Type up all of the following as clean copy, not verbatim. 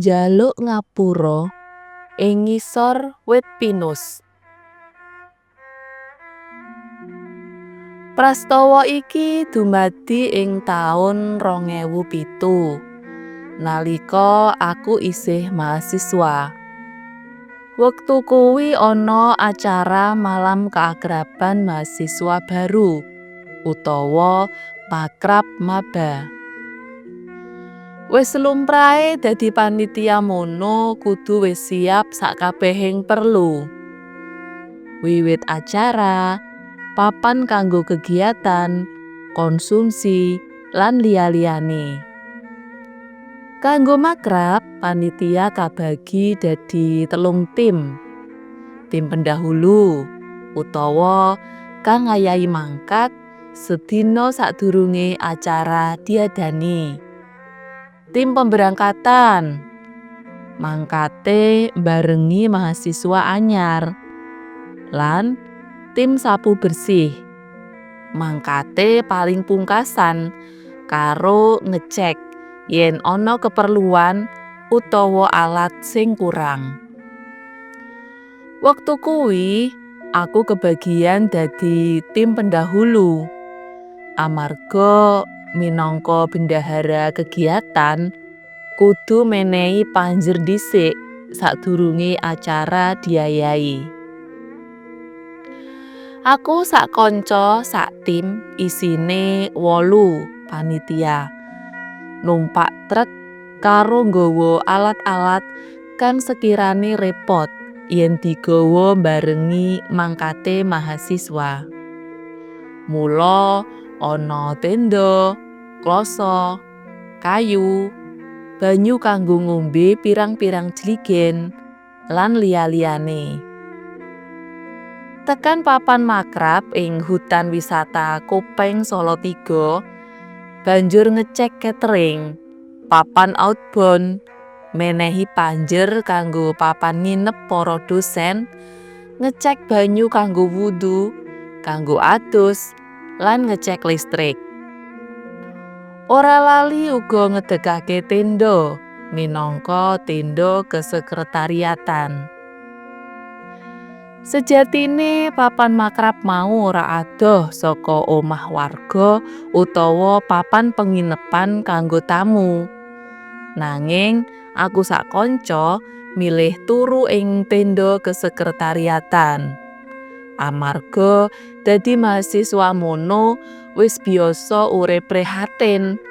njaluk ngapura ing ngisor wit pinus. Prastawa iki dumadi ing taun 2007 nalika aku isih mahasiswa. Wektu kuwi ana acara malam keakraban mahasiswa baru utawa makrab maba. Wis lumrahe dadi panitia mono kudu wis siap sakabehing perlu. Wiwit acara, papan kanggo kegiatan, konsumsi, lan liya-liyane. Kanggo makrab, panitia kabagi dadi 3 tim. Tim pendahulu utawa kang ngayahi mangkat sedina sadurunge acara diadani. Tim pemberangkatan mangkate barengi mahasiswa anyar. Lan tim sapu bersih mangkate paling pungkasan karo ngecek yen ana keperluan utawa alat sing kurang. Waktu kuwi aku kebagian dadi tim pendahulu. Amarga minangka bendahara kegiatan kudu menehi panjer dhisik sadurunge acara diayahi. Aku sak kanca sak tim isine 8 panitia. Numpak truk karo nggawa alat-alat kang sekirane repot yen digawa barengi mangkate mahasiswa. Mula ana tenda, kloso, kayu, banyu kanggo ngombe pirang-pirang jligen, lan liya-liyane. Tekan papan makrab ing hutan wisata Kopeng Salatiga, banjur ngecek catering, papan outbound, menehi panjer kanggo papan nginep para dosen, ngecek banyu kanggo wudu, kanggo adus, lan ngecek listrik. Ora lali uga ngedekake tenda minangka tenda kesekretariatan. Sejatine papan makrab mau ora adoh saka omah warga utawa papan penginepan kanggo tamu. Nanging aku sak kanca milih turu ing tenda kesekretariatan. Amarga dadi mahasiswa mono wis biasa urip prihatin.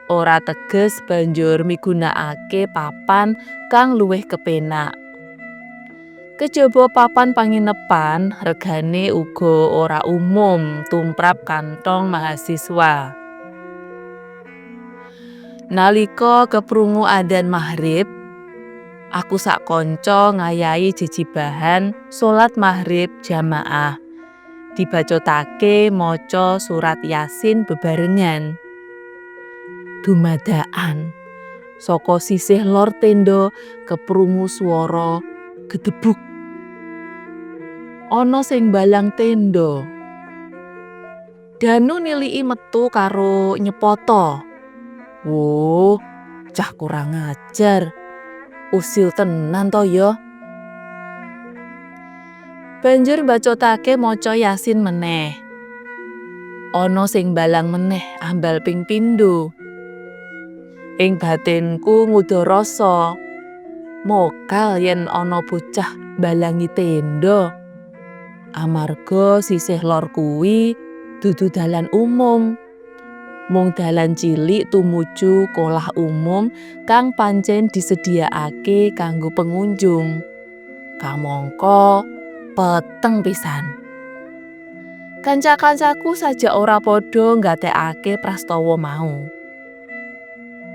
Ora teges banjur migunakake papan kang luwih kepenak. Kejaba papan panginepan regane uga ora umum tumrap kantong mahasiswa. Nalika keprungu adzan maghrib, aku sak kanca ngayahi jejibahan salat maghrib jamaah. Dibacotake maca surat Yasin bebarengan. Dumadakan saka sisih lor tenda keprungu swara gedebuk. Ana sing balang tenda. Danu niliki metu karo nyepoto. Woh, cah kurang ajar. Usil tenan to ya. Banjur bacotake maca Yasin meneh. Ana sing balang meneh ambal ping pindho. Ing batinku ngudarasa. Mokal yen ana bocah balangi tenda. Amarga sisih lor kuwi dudu dalan umum. Mung dalan cilik tumuju kolah umum kang pancen disediakake kanggo pengunjung. Kamangka peteng pisan. Kanca-kancaku sajak ora padha nggatekake prastawa mau.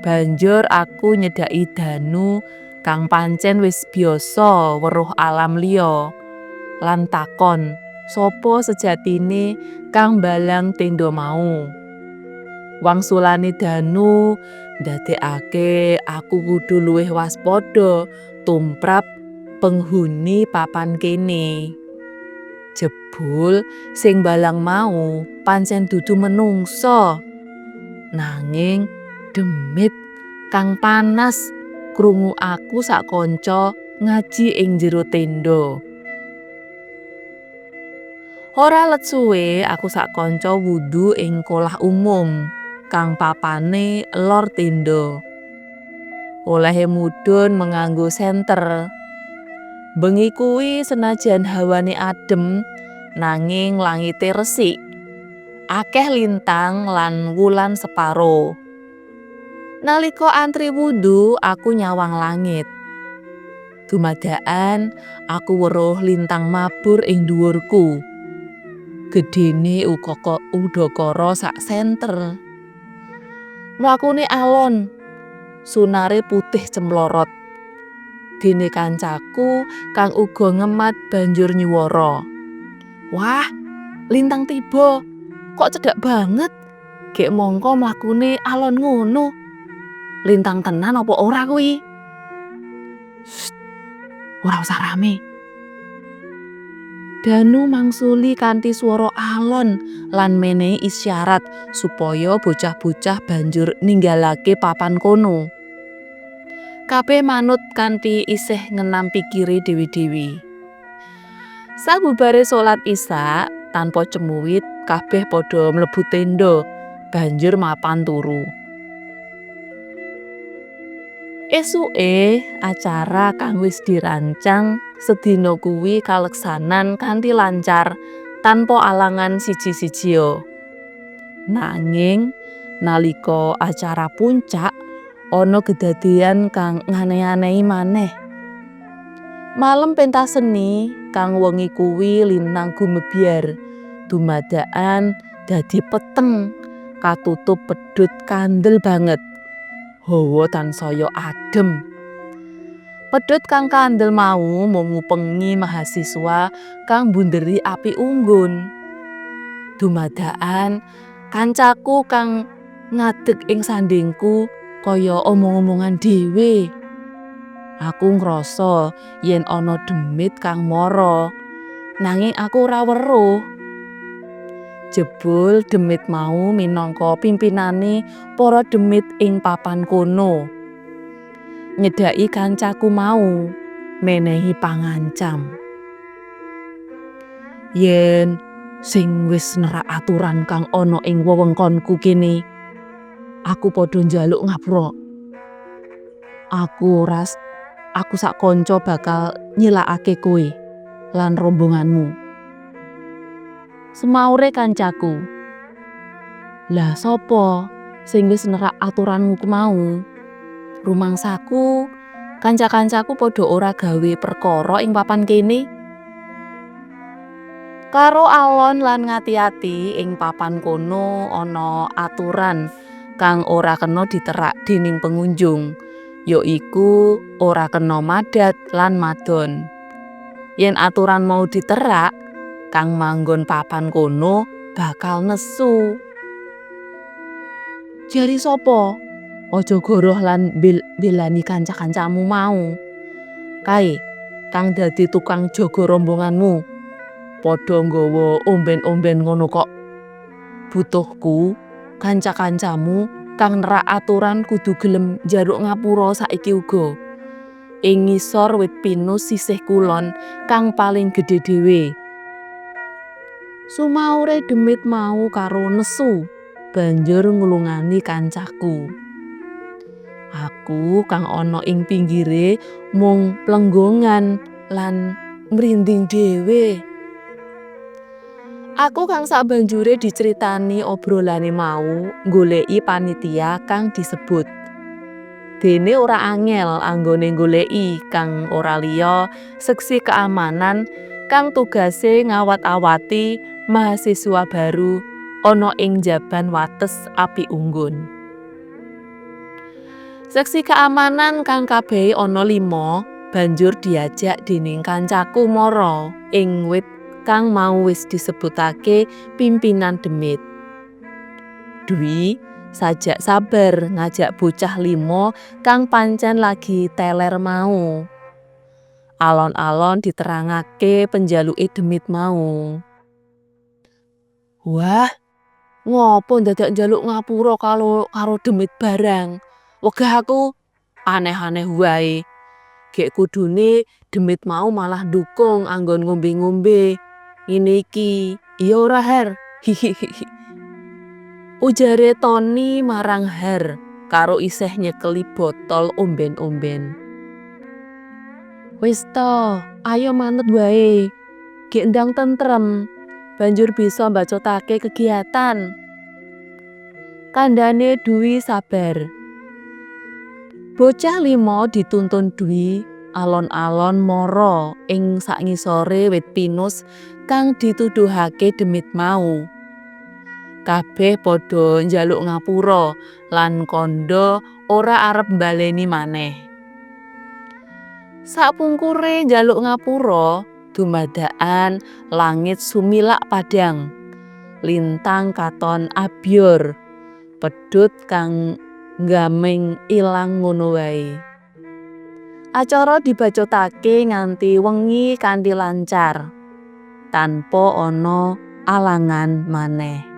Banjur aku nyedaki Danu kang pancen wis biasa weruh alam liya. Lan takon, sapa sejatine kang balang tenda mau? Wangsulane Danu ndadekake aku kudu luwih waspada tumrap penghuni papan kene. Jebul sing balang mau pancen dudu menungsa. Nanging demit kang panas krungu aku sak kanca ngaji ing jero tenda. Ora let suwe aku sak kanca wudu ing kolah umum kang papane lor tenda. Olehe mudhun menganggo senter. Bengi kuwi senajan hawane adem nanging langite resik. Akeh lintang lan wulan separo. Nalika antri wudu aku nyawang langit. Dumadakan aku weruh lintang mabur ing dhuwurku. Gedene udakara sak senter. Mlakune alon, sunare putih cemlorot. Dene kancaku kang uga ngemat banjur nyuwara. "Wah, lintang tiba. Kok cedhak banget? Gek mongko mlakune alon ngono. Lintang tenan apa ora kuwi?" "Shh, ora usah rame." Danu mangsuli kanthi swara alon lan menehi isyarat supaya bocah-bocah banjur ninggalake papan kono. Kabeh manut kanthi isih ngenam pikire dewi-dewi. Sabubare salat Isya tanpa cemuwit kabeh padha mlebu tenda banjur mapan turu. Esuke acara kang wis dirancang sedina kuwi kaleksanan kanthi lancar tanpa alangan siji-sijia. Nanging nalika acara puncak ana kedadean kang ngane-anehi maneh. Malem pentas seni kang wengi kuwi lintang gumebyar dumadakan dadi peteng katutup pedhut kandel banget. Hawa tansaya adem. Pedhut kang kandel mau mung ngupengi mahasiswa kang mbunderi api unggun. Dumadakan kancaku kang ngadeg ing sandingku kaya omong-omongan dhewe. Aku ngrasa yen ana demit kang mara, nanging aku ora weruh. Jebul demit mau minangka pimpinane para demit ing papan kono. Nyedhaki kancaku mau menehi pangancam. Yen sing wis nerak aturan kang ana ing wewengkonku kene, aku padha njaluk ngapura. Aku sak kanca bakal nyilakake kowe lan rombonganmu. Semaure kancaku. Lah sapa sing wis nerak aturanmu mau? Rumangsaku kanca-kancaku padha ora gawe perkara ing papan kene. Karo alon lan ngati-ati ing papan kono ana aturan kang ora kena diterak dening pengunjung, yaiku ora kena madat lan madon. Yen aturan mau diterak, kang manggon papan kono bakal nesu. Jari sapa? Aja goroh lan belani kanca-kancamu mau. Kae kang dadi tukang jaga rombonganmu. Padha nggawa omben-omben ngono kok. Butuhku kanca-kancamu kang nerak aturan kudu gelem njaluk ngapura saiki uga. Ing ngisor wit pinus sisih kulon kang paling gedhe dhewe. Sumaure demit mau karo nesu banjur ngulungani kancaku. Aku kang ana ing pinggire mung plenggongan lan mrinding dhewe. Aku kang sabanjure diceritani obrolane mau goleki panitia kang disebut. Dene ora angel anggone goleki kang ora liya seksi keamanan kang tugase ngawat-awati mahasiswa baru ana ing jaban wates api unggun. Seksi keamanan kang kabehe ana 5 banjur diajak dening kancaku mara ing wit kang mau wis disebutake pimpinan demit. Dwi sajak sabar ngajak bocah 5 kang pancen lagi teler mau. Alon-alon diterangake penjaluke demit mau. Wah, ngopo dadak njaluk ngapura karo demit barang? Wegah aku aneh-aneh wae. Gek kudune demit mau malah ndukung anggon ngombe-ngombe. Ngene iki, iya ora Her? Hihihi. Ujare Tony marang Her karo isih nyekeli botol omben-omben. Wis to, ayo manut wae. Gek ndang tentrem, banjur bisa mbacotake kegiatan. Kandhane Dwi sabar. Bocah 5 dituntun Dwi alon-alon mara ing sakngisore wit pinus kang dituduhake demit mau. Kabeh padha njaluk ngapura lan kandha ora arep mbaleni maneh. Sapungkure njaluk ngapura, dumadakan langit sumilak padhang. Lintang katon abyor, pedhut kang nggaming ilang ngono wae. Acara dibacotake nganti wengi kanthi lancar, tanpa ana alangan maneh.